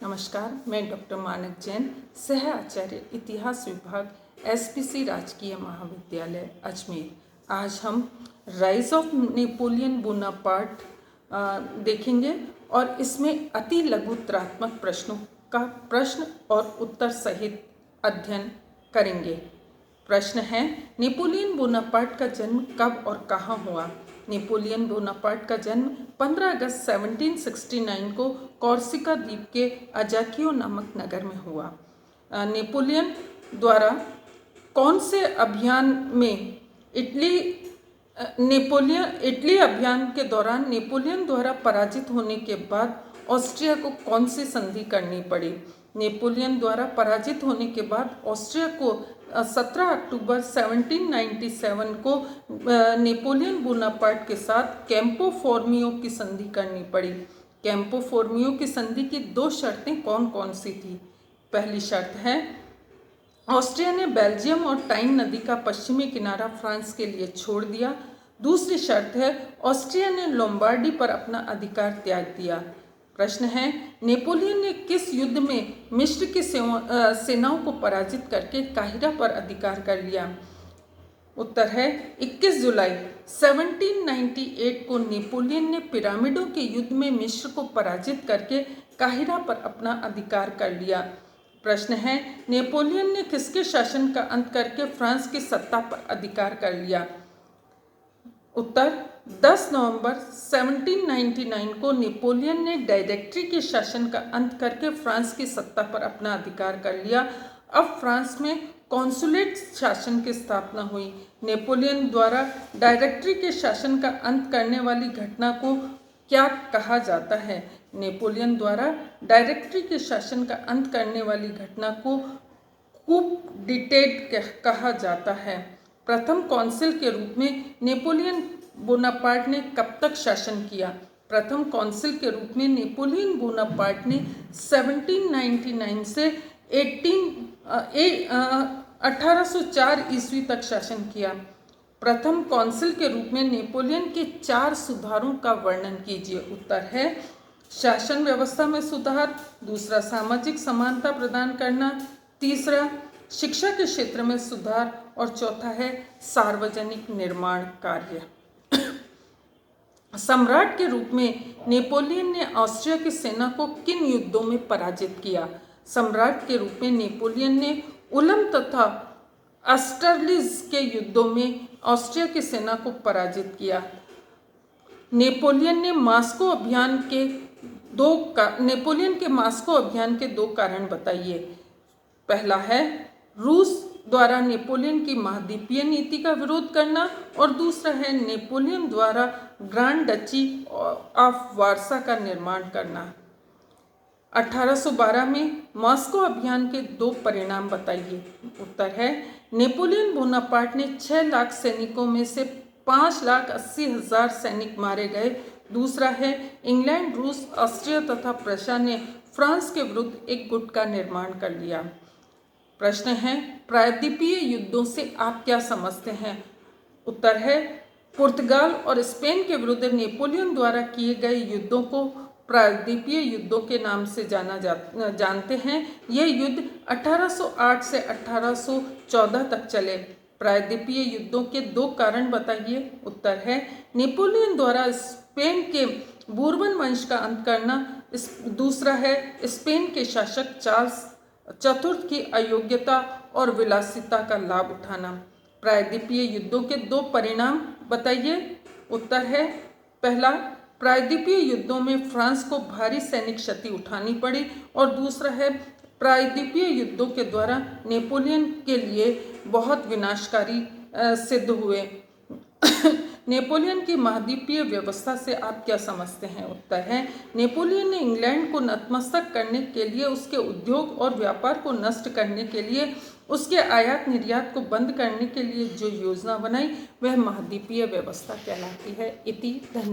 नमस्कार, मैं डॉक्टर मानक जैन, सह आचार्य इतिहास विभाग एसपीसी राजकीय महाविद्यालय अजमेर। आज हम राइज ऑफ नेपोलियन बोनापार्ट देखेंगे और इसमें अति लघुत्रात्मक प्रश्नों का प्रश्न और उत्तर सहित अध्ययन करेंगे। प्रश्न है, नेपोलियन बोनापार्ट का जन्म कब और कहाँ हुआ? नेपोलियन बोनापार्ट का जन्म 15 अगस्त 1769 को कॉर्सिका द्वीप के अजाकियो नामक नगर में हुआ। नेपोलियन द्वारा कौन से अभियान में इटली अभियान के दौरान नेपोलियन द्वारा पराजित होने के बाद ऑस्ट्रिया को कौन सी संधि करनी पड़ी? नेपोलियन द्वारा पराजित होने के बाद ऑस्ट्रिया को 17 अक्टूबर 1797 को नेपोलियन बोनापार्ट के साथ कैंपो फॉर्मियो की संधि करनी पड़ी। कैंपो फॉर्मियो की संधि की दो शर्तें कौन कौन सी थी? पहली शर्त है, ऑस्ट्रिया ने बेल्जियम और टाइन नदी का पश्चिमी किनारा फ्रांस के लिए छोड़ दिया। दूसरी शर्त है, ऑस्ट्रिया ने लोम्बार्डी पर अपना अधिकार त्याग दिया। प्रश्न है, नेपोलियन ने किस युद्ध में मिस्र की सेनाओं को पराजित करके काहिरा पर अधिकार कर लिया? उत्तर है, 21 जुलाई 1798 को नेपोलियन ने पिरामिडों के युद्ध में मिस्र को पराजित करके काहिरा पर अपना अधिकार कर लिया। प्रश्न है, नेपोलियन ने किसके शासन का अंत करके फ्रांस की सत्ता पर अधिकार कर लिया? उत्तर, 10 नवंबर 1799 को नेपोलियन ने डायरेक्टरी के शासन का अंत करके फ्रांस की सत्ता पर अपना अधिकार कर लिया। अब फ्रांस में कॉन्सुलेट शासन की स्थापना हुई। नेपोलियन द्वारा डायरेक्टरी के शासन का अंत करने वाली घटना को क्या कहा जाता है? नेपोलियन द्वारा डायरेक्टरी के शासन का अंत करने वाली घटना को कूप डिटेट कहा जाता है। प्रथम कौंसिल के रूप में नेपोलियन बोनापार्ट ने कब तक शासन किया? प्रथम कौंसिल के रूप में नेपोलियन बोनापार्ट ने 1799 से 1804 ईस्वी तक शासन किया। प्रथम कौंसिल के रूप में नेपोलियन के 4 सुधारों का वर्णन कीजिए। उत्तर है, शासन व्यवस्था में सुधार, दूसरा सामाजिक समानता प्रदान करना, तीसरा शिक्षा के क्षेत्र में सुधार और चौथा है सार्वजनिक निर्माण कार्य। सम्राट के रूप में नेपोलियन ने ऑस्ट्रिया की सेना को किन युद्धों में पराजित किया? सम्राट के रूप में नेपोलियन ने उलम तथा अस्टरलिज के युद्धों में ऑस्ट्रिया की सेना को पराजित किया। नेपोलियन के मास्को अभियान के दो कारण बताइए। पहला है, रूस द्वारा नेपोलियन की महाद्वीपीय नीति का विरोध करना और दूसरा है नेपोलियन द्वारा ग्रांड डची ऑफ वारसा का निर्माण करना। 1812 में मास्को अभियान के दो परिणाम बताइए। उत्तर है, नेपोलियन बोनापार्ट ने 6 लाख सैनिकों में से 5,80,000 सैनिक मारे गए। दूसरा है, इंग्लैंड, रूस, ऑस्ट्रिया तथा प्रशा ने फ्रांस के विरुद्ध एक गुट का निर्माण कर लिया। प्रश्न है, प्रायद्वीपीय युद्धों से आप क्या समझते हैं? उत्तर है, पुर्तगाल और स्पेन के विरुद्ध नेपोलियन द्वारा किए गए युद्धों को प्रायद्वीपीय युद्धों के नाम से जानते हैं। यह युद्ध 1808 से 1814 तक चले। प्रायद्वीपीय युद्धों के दो कारण बताइए। उत्तर है, नेपोलियन द्वारा स्पेन के बूरबन वंश का अंत करना, दूसरा है स्पेन के शासक चार्ल्स चतुर्थ की अयोग्यता और विलासिता का लाभ उठाना। प्रायद्वीपीय युद्धों के दो परिणाम बताइए। उत्तर है, पहला, प्रायद्वीपीय युद्धों में फ्रांस को भारी सैनिक क्षति उठानी पड़ी और दूसरा है, प्रायद्वीपीय युद्धों के द्वारा नेपोलियन के लिए बहुत विनाशकारी सिद्ध हुए। नेपोलियन की महाद्वीपीय व्यवस्था से आप क्या समझते हैं? उत्तर है, नेपोलियन ने इंग्लैंड को नतमस्तक करने के लिए, उसके उद्योग और व्यापार को नष्ट करने के लिए, उसके आयात निर्यात को बंद करने के लिए जो योजना बनाई वह महाद्वीपीय व्यवस्था कहलाती है। इति धन्यवाद।